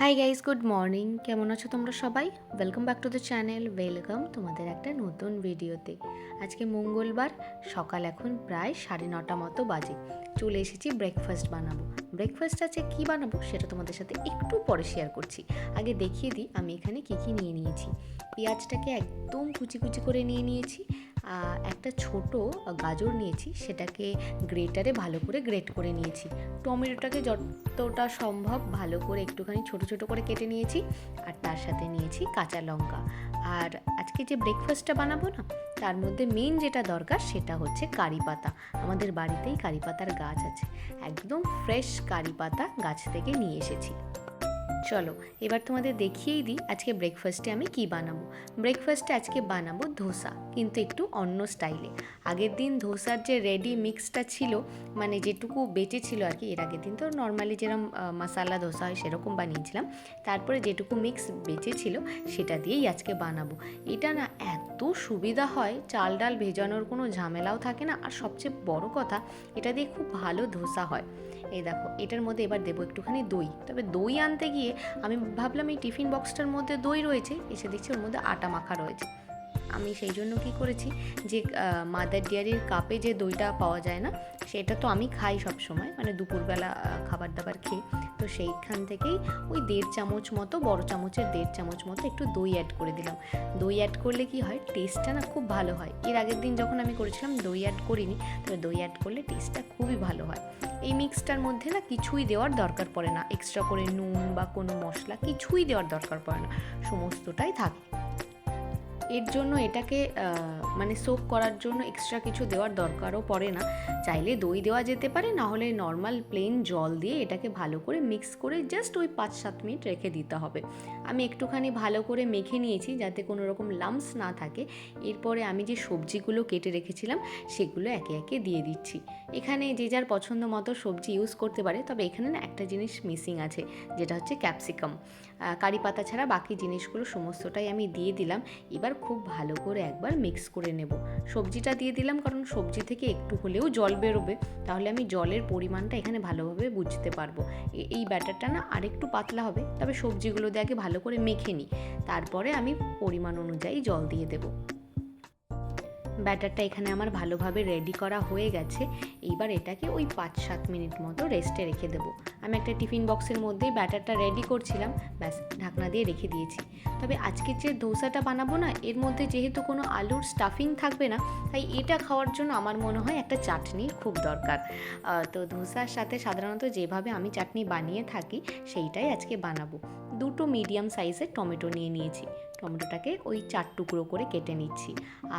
Hi guys, good morning. কেমন আছো তোমরা সবাই? Welcome back to the channel. Welcome তোমাদের একটা নতুন ভিডিওতে। আজকে মঙ্গলবার, সকাল এখন প্রায় 9:30 মতো বাজে। চলে এসেছি ব্রেকফাস্ট বানাবো। ব্রেকফাস্ট আছে কি বানাবো সেটা তোমাদের সাথে একটু পরে শেয়ার করছি। আগে দেখিয়ে দিই আমি এখানে কী কী নিয়ে নিয়েছি। পেঁয়াজটাকে একদম কুচি কুচি করে নিয়ে নিয়েছি। একটা ছোট গাজর নিয়েছি, সেটাকে গ্রেটারে ভালো করে গ্রেট করে নিয়েছি। টমেটোটাকে যতটা সম্ভব ভালো করে একটুখানি ছোট ছোট করে কেটে নিয়েছি। আর তার সাথে নিয়েছি কাঁচা লঙ্কা। আর আজকে যে ব্রেকফাস্টটা বানাবো না, তার মধ্যে মেন যেটা দরকার সেটা হচ্ছে কারি পাতা। আমাদের বাড়িতেই কারি পাতার গাছ আছে, একদম ফ্রেশ কারি পাতা গাছ থেকে নিয়ে এসেছি। চলো এবার তোমাদের দেখিয়েই দিই আজকে ব্রেকফাস্টে আমি কি বানাবো। ব্রেকফাস্টে আজকে বানাবো ধোসা, কিন্তু একটু অন্য স্টাইলে। আগের দিন ধোসার যে রেডি মিক্সটা ছিল, মানে যেটুকু বেঁচে ছিল আর কি, এর আগের দিন তো নর্মালি যেরকম মশালা ধোসা হয় সেরকম বানিয়েছিলাম। তারপরে যেটুকু মিক্স বেঁচে ছিল সেটা দিয়েই আজকে বানাবো। এটা না এত সুবিধা হয়, চাল ডাল ভেজানোর কোনো ঝামেলাও থাকে না। আর সবচেয়ে বড় কথা, এটা দিয়ে খুব ভালো ধোসা হয়। এই দেখো, এটার মধ্যে এবার দেবো একটুখানি দই। তবে দই আনতে গিয়ে আমি ভাবলাম এই টিফিন বক্সটার মধ্যে দই রয়েছে, এসে দেখছি ওর মধ্যে আটা মাখা রয়েছে। আমি সেই জন্য কী করেছি, যে মাদার ডেয়ারির কাপে যে দইটা পাওয়া যায় না, সেটা তো আমি খাই সব সময়, মানে দুপুরবেলা খাবার দাবার খেয়ে। তো সেইখান থেকেই ওই 1.5 চামচ মতো, বড় চামচের 1.5 চামচ মতো একটু দই অ্যাড করে দিলাম। দই অ্যাড করলে কি হয়, টেস্টটা না খুব ভালো হয়। এর আগের দিন যখন আমি করেছিলাম দই অ্যাড করিনি, তবে দই অ্যাড করলে টেস্টটা খুবই ভালো হয়। এই মিক্সটার মধ্যে না কিছুই দেওয়ার দরকার পড়ে না, এক্সট্রা করে নুন বা কোনো মশলা কিছুই দেওয়ার দরকার পড়ে না, সমস্তটাই থাকে। এর জন্য এটাকে মানে সোক করার জন্য এক্সট্রা কিছু দেওয়ার দরকারও পড়ে না। চাইলে দই দেওয়া যেতে পারে, না হলে নর্মাল প্লেন জল দিয়ে এটাকে ভালো করে মিক্স করে জাস্ট ওই 5-7 মিনিট রেখে দিতে হবে। আমি একটুখানি ভালো করে মেখে নিয়েছি যাতে কোনো রকম লাম্পস না থাকে। এরপরে আমি যে সবজিগুলো কেটে রেখেছিলাম সেগুলো একে একে দিয়ে দিচ্ছি। এখানে যে যার পছন্দ মতো সবজি ইউজ করতে পারে, তবে এখানে না একটা জিনিস মিসিং আছে, যেটা হচ্ছে ক্যাপসিকাম। কারি পাতা ছাড়া বাকি জিনিসগুলো সমস্তটাই আমি দিয়ে দিলাম। এবার খুব ভালো করে একবার মিক্স করে নেব। সবজিটা দিয়ে দিলাম কারণ সবজি থেকে একটু হলেও জল বেরোবে, তাহলে আমি জলের পরিমাণটা এখানে ভালোভাবে বুঝতে পারবো। এই ব্যাটারটা না আরেকটু পাতলা হবে, তবে সবজিগুলো দিয়ে আগে ভালো করে মেখে নিই, তারপরে আমি পরিমাণ অনুযায়ী জল দিয়ে দেবো। ব্যাটারটা এখানে আমার ভালোভাবে রেডি করা হয়ে গেছে। এইবার এটাকে ওই 5-7 মিনিট মতো রেস্টে রেখে দেবো। আমি একটা টিফিন বক্সের মধ্যেই ব্যাটারটা রেডি করছিলাম, ব্যাস ঢাকনা দিয়ে রেখে দিয়েছি। তবে আজকের যে ধোসাটা বানাবো না, এর মধ্যে যেহেতু কোনো আলুর স্টাফিং থাকবে না, তাই এটা খাওয়ার জন্য আমার মনে হয় একটা চাটনির খুব দরকার। তো ধোসার সাথে সাধারণত যেভাবে আমি চাটনি বানিয়ে থাকি সেইটাই আজকে বানাবো। 2 মিডিয়াম সাইজের টমেটো নিয়ে নিয়েছি। টমেটোটাকে ওই 4 টুকরো করে কেটে নিচ্ছি।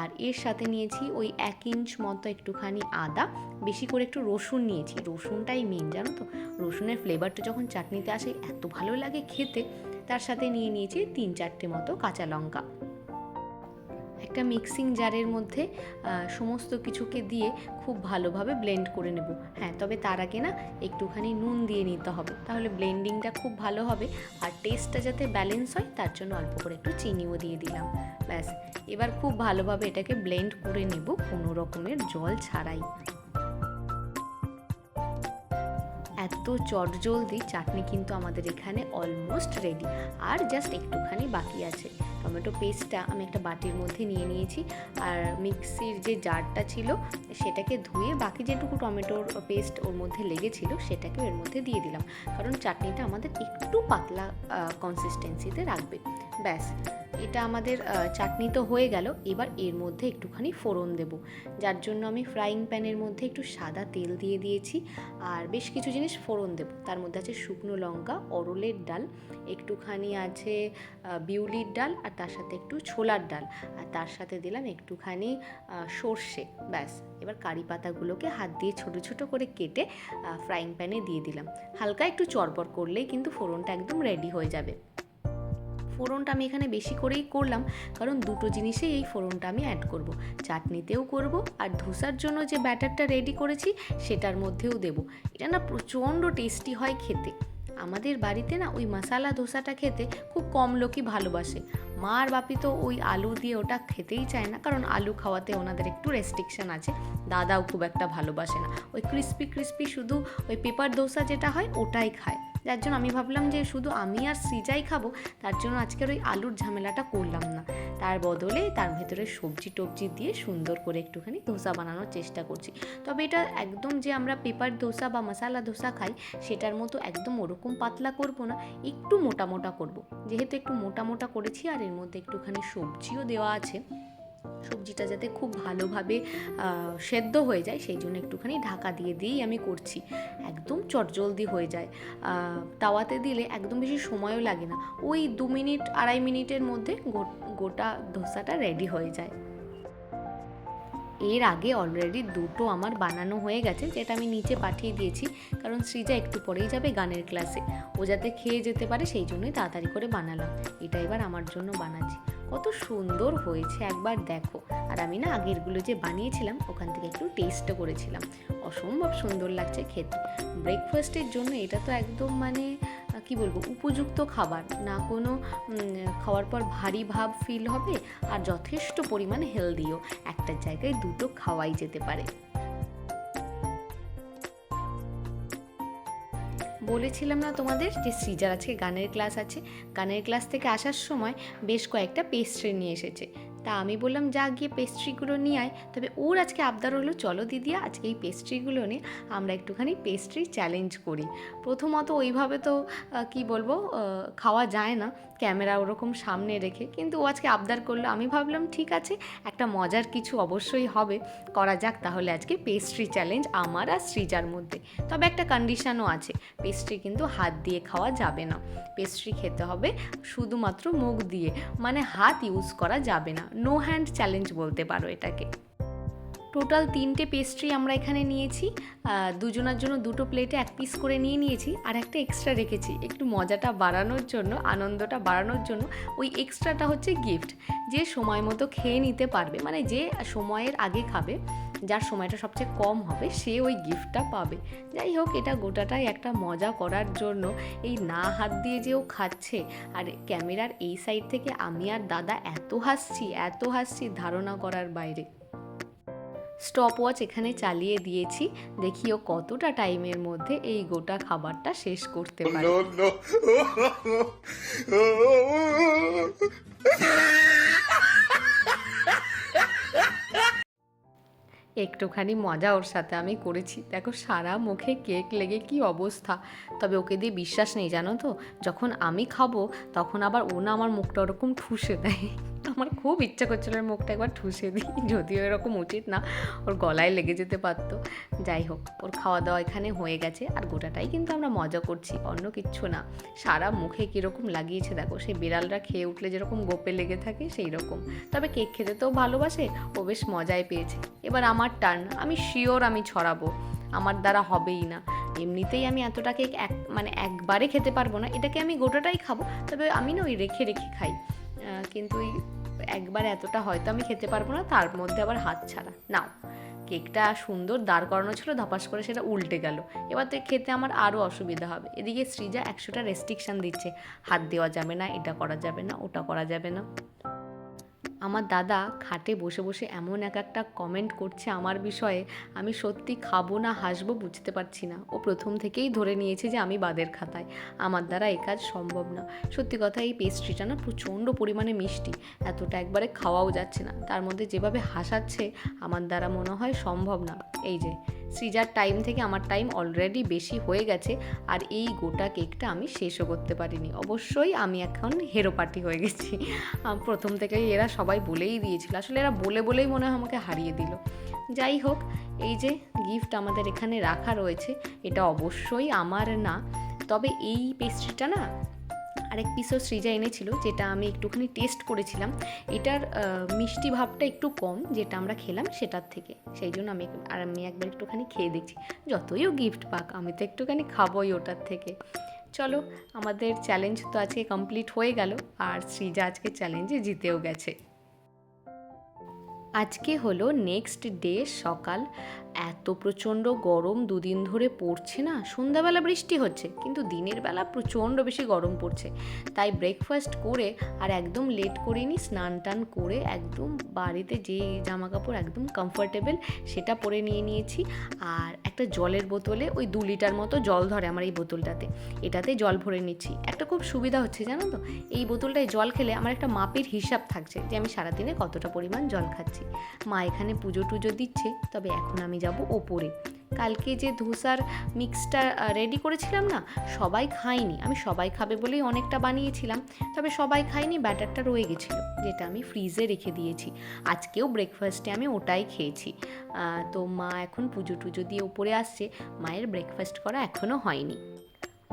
আর এর সাথে নিয়েছি ওই 1 ইঞ্চ মতো একটুখানি আদা, বেশি করে একটু রসুন নিয়েছি। রসুনটাই মেন, জানো তো, রসুনের ফ্লেভারটা যখন চাটনিতে আসে এত ভালো লাগে খেতে। তার সাথে নিয়ে নিয়েছি 3-4টে মতো কাঁচা লঙ্কা। একটা মিক্সিং জারের মধ্যে সমস্ত কিছুকে দিয়ে খুব ভালোভাবে ব্লেন্ড করে নেব। হ্যাঁ, তবে তার আগে না একটুখানি নুন দিয়ে নিতে হবে, তাহলে ব্লেন্ডিংটা খুব ভালো হবে। আর টেস্টটা যাতে ব্যালেন্স হয় তার জন্য অল্প করে একটু চিনিও দিয়ে দিলাম। ব্যাস, এবার খুব ভালোভাবে এটাকে ব্লেন্ড করে নেব কোনো রকমের জল ছাড়াই। এত চটজলদি চাটনি কিন্তু আমাদের এখানে অলমোস্ট রেডি, আর জাস্ট একটুখানি বাকি আছে। টমেটো পেস্টটা আমি একটা বাটির মধ্যে নিয়ে নিয়েছি, আর মিক্সির যে জারটা ছিল সেটাকে ধুয়ে বাকি যেটুকু টমেটোর পেস্ট ওর মধ্যে লেগেছিল সেটাকেও এর মধ্যে দিয়ে দিলাম, কারণ চাটনিটা আমাদের একটু পাতলা কনসিস্টেন্সিতে রাখবে। ব্যাস, এটা আমাদের চাটনি তো হয়ে গেল। এবার এর মধ্যে একটুখানি ফোড়ন দেব, যার জন্য আমি ফ্রাইং প্যানের মধ্যে একটু সাদা তেল দিয়ে দিয়েছি। আর বেশ কিছু জিনিস ফোড়ন দেব, তার মধ্যে আছে শুকনো লঙ্কা, অরলের ডাল, একটুখানি আছে বিউলির ডাল, আর তার সাথে একটু ছোলার ডাল, আর তার সাথে দিলাম একটুখানি সর্ষে। ব্যাস, এবার কারি পাতাগুলোকে হাত দিয়ে ছোট ছোট করে কেটে ফ্রাইং প্যানে দিয়ে দিলাম। হালকা একটু চড়বড় করলেই কিন্তু ফোড়নটা একদম রেডি হয়ে যাবে। ফোড়নটা আমি এখানে বেশি করেই করলাম, কারণ দুটো জিনিসেই এই ফোড়নটা আমি অ্যাড করব। চাটনিতেও করব, আর ধোসার জন্য যে ব্যাটারটা রেডি করেছি সেটার মধ্যেও দেব। এটা না প্রচণ্ড টেস্টি হয় খেতে। আমাদের বাড়িতে না ওই মশালা ধোসাটা খেতে খুব কম লোকই ভালোবাসে। মা আর বাপি তো ওই আলু দিয়ে ওটা খেতেই চায় না, কারণ আলু খাওয়াতে ওনাদের একটু রেস্ট্রিকশান আছে। দাদাও খুব একটা ভালোবাসে না, ওই ক্রিস্পি ক্রিস্পি শুধু ওই পেপার ধোসা যেটা হয় ওটাই খায়। যার জন্য আমি ভাবলাম যে শুধু আমি আর সৃজাই খাবো, তার জন্য আজকের ওই আলুর ঝামেলাটা করলাম না, তার বদলে তার ভেতরে সবজি টবজি দিয়ে সুন্দর করে একটুখানি ধোসা বানানোর চেষ্টা করছি। তবে এটা একদম যে আমরা পেপার ধোসা বা মশালা ধোসা খাই সেটার মতো একদম ওরকম পাতলা করব না, একটু মোটা মোটা করব। যেহেতু একটু মোটা মোটা করেছি আর এর মধ্যে একটুখানি সবজিও দেওয়া আছে, সবজিটা যাতে খুব ভালোভাবে সেদ্ধ হয়ে যায় সেই জন্য একটুখানি ঢাকা দিয়ে দিয়েই আমি করছি। একদম চটজলদি হয়ে যায়, তাওয়াতে দিলে একদম বেশি সময়ও লাগে না, ওই 2 মিনিট 2.5 মিনিটের মধ্যে গোটা ধোসাটা রেডি হয়ে যায়। এর আগে অলরেডি দুটো আমার বানানো হয়ে গেছে, যেটা আমি নিচে পাঠিয়ে দিয়েছি, কারণ সৃজা একটু পরেই যাবে গানের ক্লাসে, ও যাতে খেয়ে যেতে পারে সেই জন্যই তাড়াতাড়ি করে বানালাম। এটা এবার আমার জন্য বানাচ্ছি। কত সুন্দর হয়েছে একবার দেখো। আর আমি না আগেরগুলো যে বানিয়েছিলাম ওখান থেকে একটু টেস্টও করেছিলাম, অসম্ভব সুন্দর লাগছে খেতে। ব্রেকফাস্টের জন্য এটা তো একদম মানে কি বলবো, উপযুক্ত খাবার, না কোনো খাওয়ার পর ভারী ভাব ফিল হবে, আর যথেষ্ট পরিমাণে হেলদিও, একটা জায়গায় দুটো খাওয়াই যেতে পারে। বলেছিলাম না তোমাদের যে সৃজার আজকে গানের ক্লাস আছে, গানের ক্লাস থেকে আসার সময় বেশ কয়েকটা পেস্ট্রি নিয়ে এসেছে। তা আমি বললাম যা গিয়ে পেস্ট্রিগুলো নিয়ে আয়, তবে ওর আজকে আবদার হলো চলো দিদিয়া আজকে এই পেস্ট্রিগুলো নিয়ে আমরা একটুখানি পেস্ট্রি চ্যালেঞ্জ করি। প্রথমত ওইভাবে তো কি বলবো খাওয়া যায় না ক্যামেরা ওরকম সামনে রেখে, কিন্তু ও আজকে আবদার করলো, আমি ভাবলাম ঠিক আছে একটা মজার কিছু অবশ্যই হবে, করা যাক তাহলে আজকে পেস্ট্রি চ্যালেঞ্জ আমার আর সৃজার মধ্যে। তবে একটা কন্ডিশনও আছে, পেস্ট্রি কিন্তু হাত দিয়ে খাওয়া যাবে না, পেস্ট্রি খেতে হবে শুধুমাত্র মুখ দিয়ে, মানে হাত ইউজ করা যাবে না, নো হ্যান্ড চ্যালেঞ্জ বলতে পারো এটাকে। টোটাল 3টে পেস্ট্রি আমরা এখানে নিয়েছি, দুজনের জন্য 2টো প্লেটে 1 পিস করে নিয়েছি, আর একটা এক্সট্রা রেখেছি একটু মজাটা বাড়ানোর জন্য, আনন্দটা বাড়ানোর জন্য। ওই এক্সট্রাটা হচ্ছে গিফট, যে সময় মতো খেয়ে নিতে পারবে, মানে যে সময়ের আগে খাবে, যার সময়টা সবচেয়ে কম হবে সে ওই গিফটটা পাবে। যাই হোক, এটা গোটাটাই একটা মজা করার জন্য, এই না হাত দিয়ে যে ও খাচ্ছে, আর ক্যামেরার এই সাইড থেকে আমি আর দাদা এত হাসছি ধারণা করার বাইরে। স্টপ ওয়াচ এখানে চালিয়ে দিয়েছি, দেখি ও কতটা টাইমের মধ্যে এই গোটা খাবারটা শেষ করতে পারে। একটুখানি মজা ওর সাথে আমি করেছি, দেখো সারা মুখে কেক লেগে কি অবস্থা। তবে ওকে দিয়ে বিশ্বাস নেই জানো তো, যখন আমি খাবো তখন আবার ও না আমার মুখটা ওরকম ঠুসে দেয়, আমার খুব ইচ্ছা করছিল ওর মুখটা একবার ঠুসে দিই, যদিও এরকম উচিত না, ওর গলায় লেগে যেতে পারতো। যাই হোক, ওর খাওয়া দাওয়া এখানে হয়ে গেছে, আর গোটাটাই কিন্তু আমরা মজা করছি, অন্য কিচ্ছু না। সারা মুখে কীরকম লাগিয়েছে দেখো, সেই বিড়ালরা খেয়ে উঠলে যেরকম গোপে লেগে থাকে সেই রকম। তবে কেক খেতে তো ভালোবাসে, ও বেশ মজাই পেয়েছে। এবার আমার টার্ন, আমি শিওর আমি ছড়াবো, আমার দ্বারা হবেই না। এমনিতেই আমি এতটা কেক মানে একবারে খেতে পারবো না, এটাকে আমি গোটাটাই খাবো, তবে আমি না ওই রেখে খাই, কিন্তু ওই একবার এতটা হয়তো আমি খেতে পারবো না, তার মধ্যে আবার হাত ছাড়া। নাও, কেকটা সুন্দর দাঁড় করানো ছিল, ধপাস করে সেটা উল্টে গেল, এবার তো খেতে আমার আরও অসুবিধা হবে। এদিকে সৃজা 100টা রেস্ট্রিকশান দিচ্ছে, হাত দেওয়া যাবে না, এটা করা যাবে না, ওটা করা যাবে না। আমার দাদা খাটে বসে বসে এমন একটা কমেন্ট করছে আমার বিষয়ে, আমি সত্যি খাবো না হাসবো বুঝতে পারছি না। ও প্রথম থেকেই ধরে নিয়েছে যে আমি বাদের খাতায়, আমার দ্বারা এই কাজ সম্ভব না। সত্যি কথা, এই পেস্ট্রিটা না প্রচণ্ড পরিমাণে মিষ্টি, এতটা একবারে খাওয়াও যাচ্ছে না, তার মধ্যে যেভাবে হাসাচ্ছে আমার দ্বারা মনে হয় সম্ভব না। এই যে সৃজার টাইম থেকে আমার টাইম অলরেডি বেশি হয়ে গেছে, আর এই গোটা কেকটা আমি শেষও করতে পারিনি। অবশ্যই আমি এখন হেরো পার্টি হয়ে গেছি, প্রথম থেকেই এরা সবাই বলেই দিয়েছিল, আসলে এরা বলেই মনে হয় আমাকে হারিয়ে দিল। যাই হোক, এই যে গিফট আমাদের এখানে রাখা রয়েছে, এটা অবশ্যই আমার না, তবে এই পেস্ট্রিটা না আরেক পিসও সৃজা এনেছিল, যেটা আমি একটুখানি টেস্ট করেছিলাম, এটার মিষ্টি ভাবটা একটু কম যেটা আমরা খেলাম সেটার থেকে, সেই জন্য আমি একবার একটুখানি খেয়ে দেখছি, যতই ও গিফট পাক আমি তো একটুখানি খাবোই ওটার থেকে। চলো, আমাদের চ্যালেঞ্জ তো আজকে কমপ্লিট হয়ে গেল, আর সৃজা আজকে চ্যালেঞ্জে জিতেও গেছে। আজকে হলো নেক্সট ডে সকাল এত প্রচণ্ড গরম দুদিন ধরে পড়ছে না, সন্ধ্যাবেলা বৃষ্টি হচ্ছে কিন্তু দিনের বেলা প্রচণ্ড বেশি গরম পড়ছে। তাই ব্রেকফাস্ট করে আর একদম লেট করিনি, স্নান টান করে একদম বাড়িতে যে জামা কাপড় একদম কমফোর্টেবল সেটা পরে নিয়েছি। আর একটা জলের বোতলে ওই 2 লিটার মতো জল ধরে আমার এই বোতলটাতে, এটাতে জল ভরে নিচ্ছি। একটা খুব সুবিধা হচ্ছে জানো তো, এই বোতলটায় জল খেলে আমার একটা মাপের হিসাব থাকছে যে আমি সারাদিনে কতটা পরিমাণ জল খাচ্ছি। মা এখানে পুজো টুজো দিচ্ছে, তবে এখন আমি যাব ওপরে। কালকে যে ধোসার মিক্সটা রেডি করেছিলাম না, সবাই খায়নি, আমি সবাই খাবে বলেই অনেকটা বানিয়েছিলাম, তবে সবাই খায়নি, ব্যাটারটা রয়ে গেছিলো যেটা আমি ফ্রিজে রেখে দিয়েছি। আজকেও ব্রেকফাস্টে আমি ওটাই খেয়েছি। তো মা এখন পুজো টুজো দিয়ে উপরে আসছে, মায়ের ব্রেকফাস্ট করা এখনও হয়নি।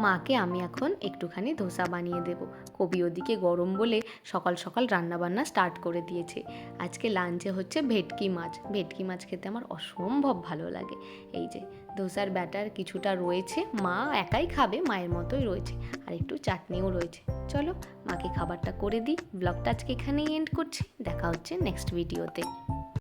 মাকে আমি এখন একটুখানি ধোসা বানিয়ে দেব। কবি ওদিকে গরম বলে সকাল সকাল রান্নাবান্না স্টার্ট করে দিয়েছে। আজকে লাঞ্চে হচ্ছে ভেটকি মাছ। ভেটকি মাছ খেতে আমার অসম্ভব ভালো লাগে। এই যে ধোসার ব্যাটার কিছুটা রয়েছে, মা একাই খাবে, মায়ের মতোই রয়েছে, আর একটু চাটনিও রয়েছে। চলো মাকে খাবারটা করে দিই। ব্লগটা আজকে এখানেই এন্ড করছি, দেখা হচ্ছে নেক্সট ভিডিওতে।